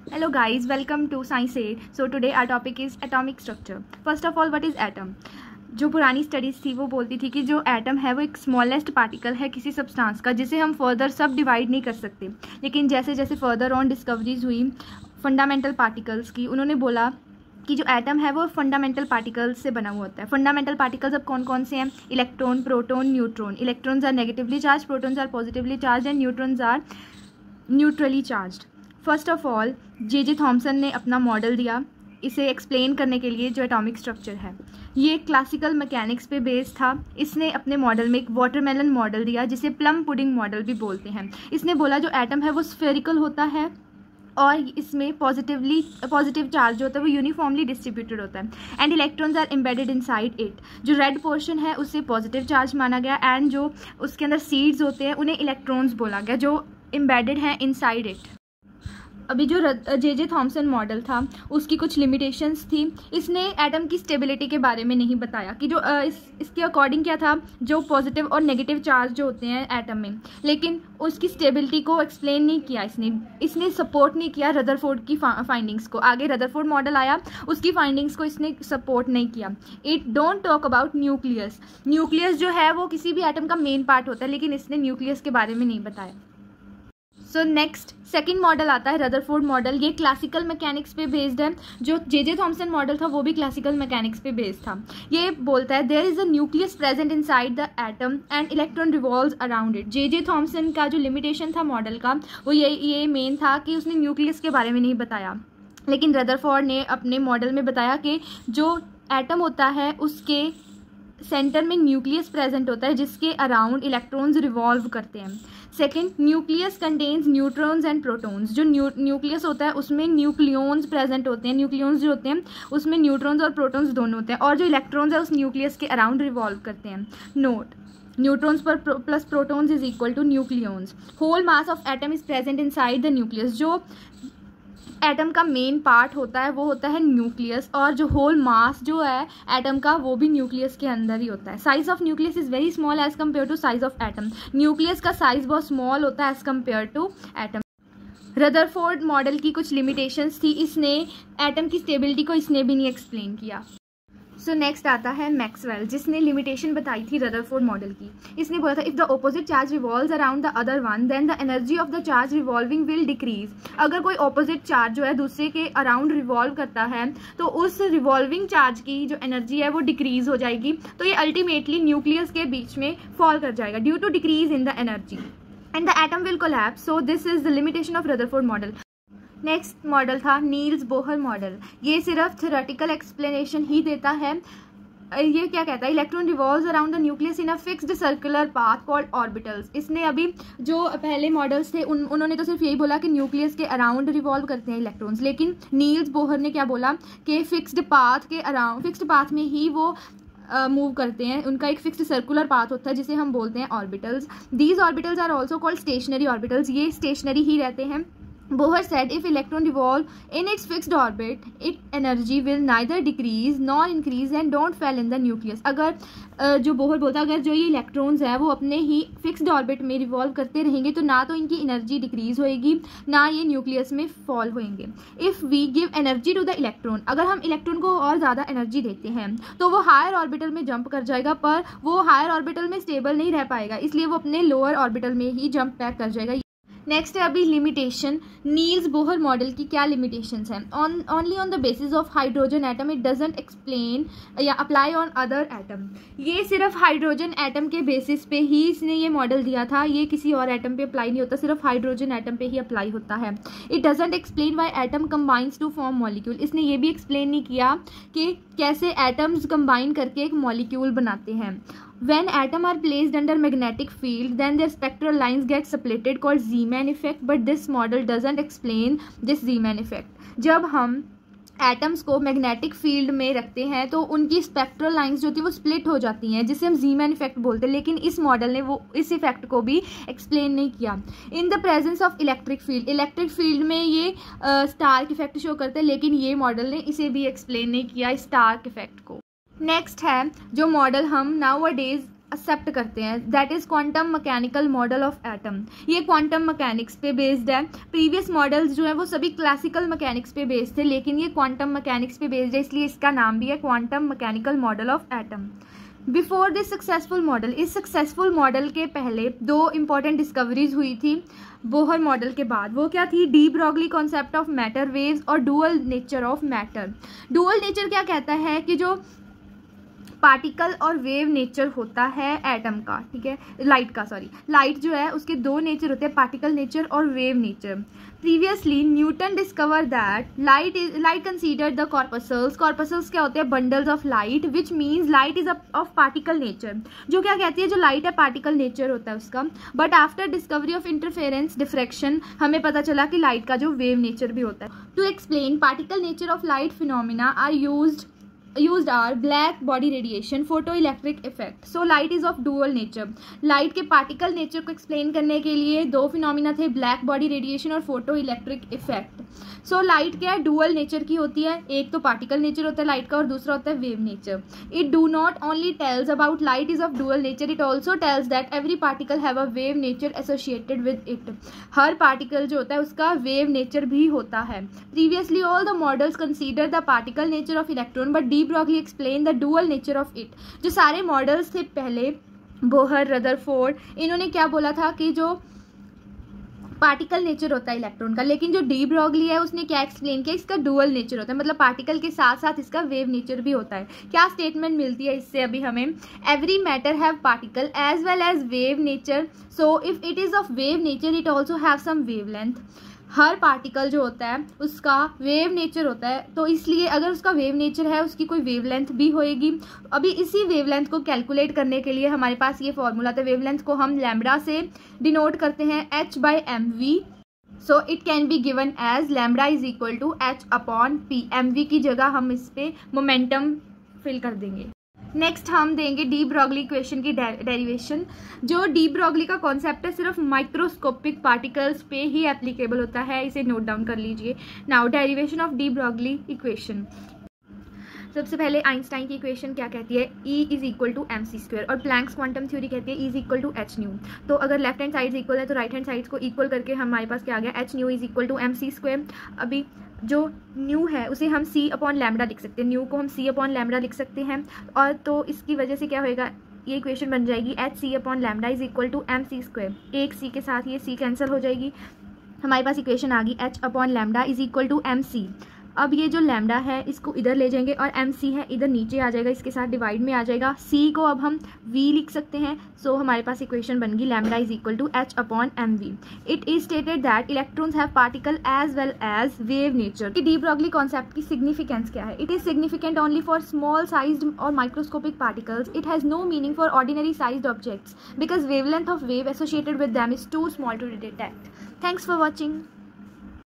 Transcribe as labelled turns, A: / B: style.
A: Hello guys, welcome to Science Aid. So today our topic is atomic structure. First of all, what is atom? जो पुरानी studies थी वो बोलती थी कि जो एटम है वो एक स्मॉलेस्ट पार्टिकल है किसी सब्सटेंस का जिसे हम फर्दर सब डिवाइड नहीं कर सकते। लेकिन जैसे जैसे फर्दर ऑन डिस्कवरीज हुई फंडामेंटल पार्टिकल्स की, उन्होंने बोला कि जो एटम है वो फंडामेंटल पार्टिकल्स से बना हुआ होता है। फंडामेंटल पार्टिकल्स अब कौन कौन से हैं? Electron, proton, neutron. Electrons are negatively charge, protons are positively charge and neutrons are neutrally charged. First of all J Thomson ने अपना मॉडल दिया इसे एक्सप्लेन करने के लिए जो एटॉमिक स्ट्रक्चर है। ये क्लासिकल मैकेनिक्स पे बेस्ड था। इसने अपने मॉडल में एक वाटरमेलन मॉडल दिया जिसे प्लम पुडिंग मॉडल भी बोलते हैं। इसने बोला जो एटम है वो स्फेरिकल होता है और इसमें पॉजिटिव चार्ज जो होता है वो यूनिफॉर्मली डिस्ट्रीब्यूटेड होता है and electrons are embedded inside it. जो रेड पोर्शन है उसे पॉजिटिव चार्ज माना गया एंड जो उसके अंदर सीड्स होते हैं उन्हें इलेक्ट्रॉन्स बोला गया जो एम्बेडेड हैं इनसाइड इट। अभी जो जे थॉमसन मॉडल था उसकी कुछ लिमिटेशंस थी। इसने एटम की स्टेबिलिटी के बारे में नहीं बताया कि जो इसके अकॉर्डिंग क्या था, जो पॉजिटिव और नेगेटिव चार्ज जो होते हैं एटम में, लेकिन उसकी स्टेबिलिटी को एक्सप्लेन नहीं किया। इसने सपोर्ट नहीं किया रदरफोर्ड की फाइंडिंग्स को। आगे रदरफोर्ड मॉडल आया, उसकी फाइंडिंग्स को इसने सपोर्ट नहीं किया। It don't talk about nucleus. Nucleus जो है वो किसी भी एटम का मेन पार्ट होता है, लेकिन इसने न्यूक्लियस के बारे में नहीं बताया। सो नेक्स्ट सेकंड मॉडल आता है रदरफोर्ड मॉडल। ये क्लासिकल मैकेनिक्स पे बेस्ड है। जो जे थॉमसन मॉडल था वो भी क्लासिकल मैकेनिक्स पे बेस्ड था। ये बोलता है there is a nucleus present inside the atom and electron revolves around it. J Thomson का जो लिमिटेशन था मॉडल का वो ये मेन था कि उसने न्यूक्लियस के बारे में नहीं बताया। लेकिन रदरफोर्ड ने अपने मॉडल में बताया कि जो एटम होता है उसके सेंटर में न्यूक्लियस प्रेजेंट होता है जिसके अराउंड इलेक्ट्रॉन्स रिवॉल्व करते हैं। Second, nucleus contains neutrons and protons. जो न्यूक्लियस होता है उसमें न्यूक्लियॉन्स प्रेजेंट होते हैं। न्यूक्लियॉन्स जो होते हैं उसमें न्यूट्रॉन्स और प्रोटॉन्स दोनों होते हैं और जो इलेक्ट्रॉन्स है उस न्यूक्लियस के अराउंड रिवॉल्व करते हैं। नोट, न्यूट्रॉन्स पर plus protons is equal to nucleons. Whole mass of atom is present inside the nucleus. जो एटम का मेन पार्ट होता है वो होता है न्यूक्लियस और जो होल मास जो है एटम का वो भी न्यूक्लियस के अंदर ही होता है। Size of nucleus is very small as compare to size of atom. Nucleus का साइज बहुत स्मॉल होता है as compare to atom. Rutherford model की कुछ लिमिटेशंस थी। इसने एटम की स्टेबिलिटी को इसने भी नहीं एक्सप्लेन किया। सो नेक्स्ट आता है मैक्सवेल, जिसने लिमिटेशन बताई थी रदरफोर्ड मॉडल की। इसने बोला था if the opposite charge revolves around the other one then the energy of the charge revolving will decrease. अगर कोई ऑपोजिट चार्ज जो है दूसरे के अराउंड रिवॉल्व करता है तो उस रिवॉल्विंग चार्ज की जो एनर्जी है वो डिक्रीज हो जाएगी। तो ये अल्टीमेटली न्यूक्लियस के बीच में फॉल कर जाएगा due to decrease in the energy and the atom will collapse. So this is the limitation of Rutherford model. Next model था नील्स बोहर मॉडल। ये सिर्फ थ्योरेटिकल एक्सप्लेनेशन ही देता है। ये क्या कहता है, electron revolves around the nucleus in a fixed circular path called orbitals. इसने अभी जो पहले मॉडल्स थे उन्होंने तो सिर्फ यही बोला कि न्यूक्लियस के अराउंड रिवॉल्व करते हैं इलेक्ट्रॉन्स, लेकिन नील्स बोहर ने क्या बोला कि फिक्स्ड पाथ में ही वो मूव करते हैं। उनका एक फिक्स्ड सर्कुलर पाथ होता है जिसे हम बोलते हैं orbitals. These orbitals are also called stationary orbitals. ये स्टेशनरी ही रहते हैं। Bohr said if electron revolve in its fixed orbit, its energy will neither decrease nor increase and don't fall in the nucleus। अगर जो Bohr बोलता है अगर जो ये इलेक्ट्रॉन्स है वो अपने ही फिक्स्ड ऑर्बिट में रिवॉल्व करते रहेंगे तो ना तो इनकी एनर्जी डिक्रीज होएगी ना ये न्यूक्लियस में फॉल होंगे। If we give energy to the electron, अगर हम इलेक्ट्रॉन को और ज़्यादा एनर्जी देते हैं तो वो हायर ऑर्बिटल में जंप कर जाएगा, पर वो हायर ऑर्बिटल में स्टेबल नहीं रह पाएगा, इसलिए वो अपने लोअर ऑर्बिटल में ही जंप बैक कर जाएगा। नेक्स्ट है अभी लिमिटेशन। नील्स बोहर मॉडल की क्या लिमिटेशंस हैं? Only on the basis of hydrogen atom, it doesn't explain या अप्लाई ऑन अदर एटम। ये सिर्फ हाइड्रोजन एटम के बेसिस पे ही इसने ये मॉडल दिया था। ये किसी और एटम पे अप्लाई नहीं होता, सिर्फ हाइड्रोजन एटम पे ही अप्लाई होता है। It doesn't explain why atom combines to form molecule. इसने ये भी एक्सप्लेन नहीं किया कि कैसे एटम्स कंबाइन करके एक मॉलिक्यूल बनाते हैं। When atoms are placed under magnetic field, then their spectral lines get separated called Zeeman effect, but this model doesn't explain this Zeeman effect। जब हम एटम्स को मैग्नेटिक फील्ड में रखते हैं तो उनकी स्पेक्ट्रल लाइंस जो होती है वो स्प्लिट हो जाती हैं जिसे हम जीमैन इफेक्ट बोलते हैं, लेकिन इस मॉडल ने वो इस इफेक्ट को भी एक्सप्लेन नहीं किया। In the presence of electric field में ये स्टार्क इफेक्ट शो करते हैं, लेकिन ये मॉडल ने इसे भी एक्सप्लेन नहीं किया स्टार्क इफेक्ट को। नेक्स्ट है जो मॉडल हम नाउ अ डेज एक्सेप्ट करते हैं, that is quantum mechanical model of atom. ये क्वांटम मैकेनिक्स पे बेस्ड है। प्रीवियस मॉडल्स जो हैं वो सभी क्लासिकल मैकेनिक्स पे बेस्ड थे, लेकिन ये क्वांटम मैकेनिक्स पे बेस्ड है, इसलिए इसका नाम भी है quantum mechanical model of atom. Before this successful model, इस सक्सेसफुल मॉडल के पहले दो इंपॉर्टेंट डिस्कवरीज हुई थी बोहर मॉडल के बाद। वो क्या थी? De Broglie concept of matter waves और dual nature of matter. Dual nature क्या कहता है कि जो पार्टिकल और वेव नेचर होता है एटम का, ठीक है, लाइट का, सॉरी, लाइट जो है उसके दो नेचर होते हैं, पार्टिकल नेचर और wave nature. Previously Newton discover that light considered the corpuscles. Corpuscles क्या होते हैं? Bundles of light, which means light is of particle nature. जो क्या कहती है, जो लाइट है पार्टिकल नेचर होता है उसका। But after discovery of interference diffraction हमें पता चला कि लाइट का जो वेव नेचर भी होता है। To explain particle nature of light phenomena are used are black body radiation, photoelectric effect. So light is of dual nature. Light के पार्टिकल नेचर को एक्सप्लेन करने के लिए दो फिनोमिना थे, ब्लैक बॉडी रेडिएशन और photo electric effect. So light क्या है? डुअल नेचर की होती है। एक तो पार्टिकल नेचर होता है लाइट का और दूसरा होता है wave nature. It do not only tells about light is of dual nature, it also tells that every particle have a wave nature associated with it. Her particle जो होता है उसका वेव नेचर भी होता है। Previously all the models consider the particle nature of electron but de Broglie explain the dual nature of it. जो सारे models थे पहले, बोहर, रदरफोर्ड, इन्होंने क्या बोला था कि जो पार्टिकल नेचर होता है इलेक्ट्रॉन का, लेकिन जो डी ब्रॉगली है उसने क्या एक्सप्लेन किया? इसका डुअल नेचर होता है, मतलब पार्टिकल के साथ साथ इसका वेव नेचर भी होता है। क्या स्टेटमेंट मिलती है इससे अभी हमें? Every matter have particle as well as wave nature, so if it is of wave nature it also have some wavelength. हर पार्टिकल जो होता है उसका वेव नेचर होता है, तो इसलिए अगर उसका वेव नेचर है उसकी कोई वेवलेंथ भी होएगी। अभी इसी वेवलेंथ को कैलकुलेट करने के लिए हमारे पास ये फॉर्मूला था। वेवलेंथ को हम लैम्बडा से डिनोट करते हैं h/mv। So it can be given as lambda is equal to h/p। mv की जगह हम इस पे मोमेंटम फिल कर देंगे। नेक्स्ट हम देंगे डी ब्रॉगली इक्वेशन की डेरिवेशन। जो डी ब्रॉगली का कॉन्सेप्ट है सिर्फ माइक्रोस्कोपिक पार्टिकल्स पे ही एप्लीकेबल होता है, इसे नोट डाउन कर लीजिए। Now derivation of de Broglie equation. सबसे पहले आइंस्टाइन की इक्वेशन क्या कहती है? E is equal to mc², और प्लैंक्स क्वांटम थ्योरी कहती है E is equal to h nu. तो अगर लेफ्ट हैंड साइड्स इक्वल है तो राइट हैंड साइड्स को इक्वल करके हमारे पास क्या आ गया? h nu is equal to mc²। अभी जो न्यू है उसे हम c/λ लिख सकते हैं, न्यू को हम c/λ लिख सकते हैं, और तो इसकी वजह से क्या होएगा? ये इक्वेशन बन जाएगी hc/λ is equal to mc²। एक c के साथ ये c कैंसिल हो जाएगी, हमारे पास इक्वेशन आ गई h/λ is equal to mc। अब ये जो लैम्डा है इसको इधर ले जाएंगे और mc है इधर नीचे आ जाएगा, इसके साथ डिवाइड में आ जाएगा। c को अब हम v लिख सकते हैं, सो हमारे पास इक्वेशन बन गई lambda is equal to h/mv। It is stated that electrons have particle as well as wave nature. De Broglie concept की सिग्निफिकेंस क्या है? It is significant only for small sized और microscopic particles. It has no meaning for ordinary sized objects because wavelength of wave associated with them is too small to detect. Thanks for watching.